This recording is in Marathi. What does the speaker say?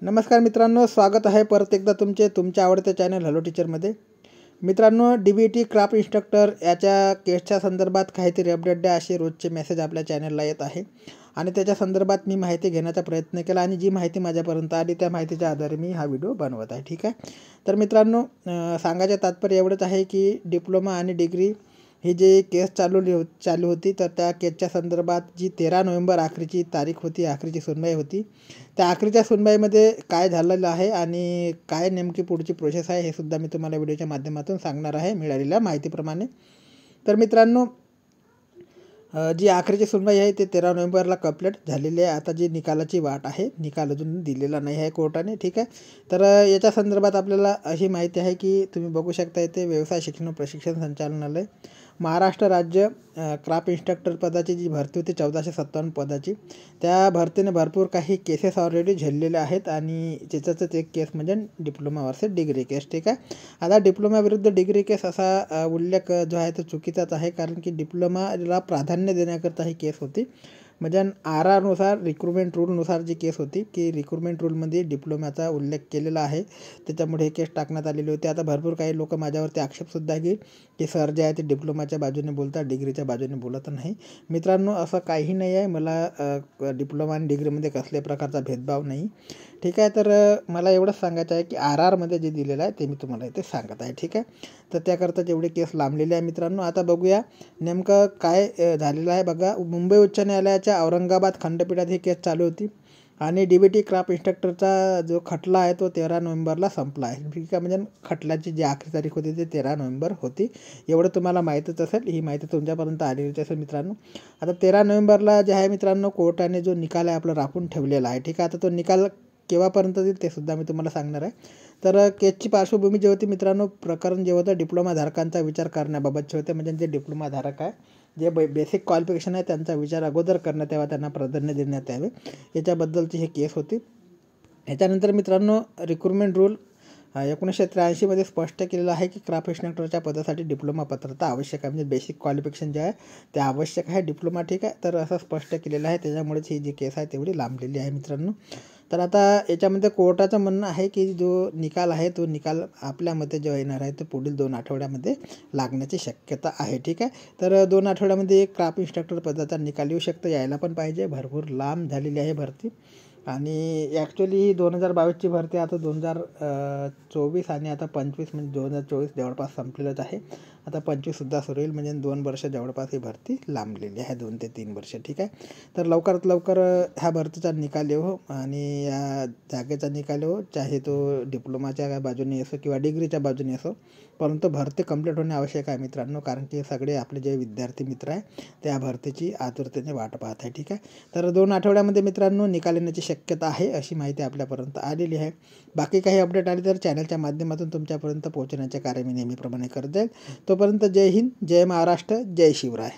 नमस्कार मित्रांनो, स्वागत आहे परत एकदा तुमच्या आवडत्या चॅनल हॅलो टीचरमध्ये. मित्रांनो, DBT क्राफ्ट इन्स्ट्रक्टर याच्या केसच्या संदर्भात काहीतरी अपडेट द्या असे रोजचे मेसेज आपल्या चॅनलला येत आहे आणि त्याच्या संदर्भात मी माहिती घेण्याचा प्रयत्न केला आणि जी माहिती माझ्यापर्यंत आली त्या माहितीच्या आधारे मी हा व्हिडिओ बनवत आहे. ठीक आहे. तर मित्रांनो, सांगायचे तात्पर्य एवढंच आहे की डिप्लोमा आणि डिग्री ही जी केस चालू होती तर त्या केसच्या संदर्भात जी 13 नोव्हेंबर आखरीची तारीख होती, आखरीची सुनवाई होती, त्या आखरीच्या सुनवाईमध्ये काय झालेलं आहे आणि काय नेमकी पुढची प्रोसेस आहे हे सुद्धा मी तुम्हाला व्हिडिओच्या माध्यमातून सांगणार आहे मिळालेल्या माहितीप्रमाणे. तर मित्रांनो, जी आखरीची सुनवाई आहे ते 13 नोव्हेंबरला कंप्लीट झालेली आहे. आता जी निकालाची वाट आहे, निकाल अजून दिलेला नाही आहे कोर्टाने. ठीक आहे. तर याच्या संदर्भात आपल्याला अशी माहिती आहे की तुम्ही बघू शकता इथे व्यवसाय शिक्षण व प्रशिक्षण संचालनालय महाराष्ट्र राज्य क्राफ्ट इन्स्ट्रक्टर पदाची जी भरती होती 1457 पदाची, त्या भरतीने भरपूर काही केसेस ऑलरेडी झेललेल्या आहेत आणि त्याच्यातच एक केस म्हणजे डिप्लोमा वर्सेस डिग्री केस. ठीक आहे. आता डिप्लोमा विरुद्ध डिग्री केस असा उल्लेख जो आहे तो चुकीचाच आहे, कारण की डिप्लोमाला प्राधान्य देण्याकरता ही केस होती. म्हणजे RRनुसार रिक्रुटमेंट रूलनुसार जी केस होती की रिक्रुटमेंट रूलमध्ये डिप्लोमाचा उल्लेख केलेला आहे, त्याच्यामुळे हे केस टाकण्यात आलेली होती. आता भरपूर काही लोक माझ्यावरती आक्षेपसुद्धा घेईल की सर जे आहे ते डिप्लोमाच्या बाजूने बोलतात, डिग्रीच्या बाजूने बोलत नाही. मित्रांनो, असं काही नाही आहे. मला डिप्लोमा आणि डिग्रीमध्ये कसल्याही प्रकारचा भेदभाव नाही. ठीक आहे. तर मला एवढंच सांगायचं आहे की RRमध्ये जे दिलेलं आहे ते मी तुम्हाला इथे सांगत आहे. ठीक आहे. तर त्याकरता जेवढे केस लांबलेले आहे मित्रांनो. आता बघूया नेमकं काय झालेलं आहे. बघा, मुंबई उच्च न्यायालयाच्या औरंगाबाद खंडपीठात ही केस चालू होती आणि DBT क्राफ्ट इन्स्ट्रक्टरचा जो खटला आहे तो 13 नोव्हेंबरला संपला आहे. ठीक आहे. म्हणजे खटल्याची जी आखरी तारीख होती ती 13 नोव्हेंबर होती. एवढं तुम्हाला माहीतच असेल, ही माहिती तुमच्यापर्यंत आलेलीच असेल मित्रांनो. आता 13 नोव्हेंबरला जे आहे मित्रांनो, कोर्टाने जो निकाल आहे आपला राखून ठेवलेला आहे. ठीक आहे. आता तो निकाल केव्हापर्यंत देईल ते सुद्धा मी तुम्हाला सांगणार आहे. तर केसची पार्श्वभूमी जी होती मित्रांनो, प्रकरण जे होतं डिप्लोमाधारकांचा विचार करण्याबाबतचे होते. म्हणजे जे डिप्लोमाधारक आहे, जे बेसिक क्वालिफिकेशन आहे त्यांचा विचार अगोदर करण्यात यावा, त्यांना प्राधान्य देण्यात यावे, याच्याबद्दलची ही केस होती. ह्याच्यानंतर मित्रांनो, रिक्रुटमेंट रूल 1983मध्ये स्पष्ट केलेलं आहे की क्राफ्ट इन्स्ट्रक्टरच्या पदासाठी डिप्लोमा पात्रता आवश्यक आहे. म्हणजे बेसिक क्वालिफिकेशन जे आहे ते आवश्यक आहे, डिप्लोमा. ठीक आहे. तर असं स्पष्ट केलेलं आहे, त्याच्यामुळेच ही जी केस आहे तेवढी लांबलेली आहे मित्रांनो. तर आता याच्यामध्ये कोर्टाचं म्हणणं आहे की जो निकाल आहे तो निकाल आपल्या मते जो येणार आहे तो पुढील 2 आठवड्यामध्ये लागण्याची शक्यता आहे. ठीक आहे. तर 2 आठवड्यामध्ये क्राफ्ट इन्स्ट्रक्टर पदाचा निकाल येऊ शकतो, यायला पण पाहिजे. भरपूर लांब झालेली आहे भरती आणि ॲक्च्युली 2022ची भरती आता 2024 आणि आता 25 म्हणजे 2024 जवळपास संपलेलंच आहे. आता 25सुद्धा सुरू होईल, म्हणजे 2 वर्ष जवळपास ही भरती लांबलेली आहे, 2 ते 3 वर्ष. ठीक आहे. तर लवकरात लवकर ह्या भरतीचा निकाल येवो आणि या जागेचा निकाल येवो, चाहे तो डिप्लोमाच्या बाजूने असो किंवा डिग्रीच्या बाजूने असो, परंतु भरती कंप्लीट होणे आवश्यक आहे मित्रांनो, कारण की सगळे आपले जे विद्यार्थी मित्र आहे त्या भरतीची आतुरतेने वाट पाहत आहे. ठीक आहे. तर 2 आठवड्यामध्ये मित्रांनो निकाल येण्याची शक्यता आहे, अशी माहिती आपल्यापर्यंत आलेली आहे. बाकी काही अपडेट आली तर चॅनलच्या माध्यमातून तुमच्यापर्यंत पोहोचण्याचे कार्य मी नेहमीप्रमाणे करत जाईल. तोपर्यंत जय हिंद, जय महाराष्ट्र, जय शिवराय.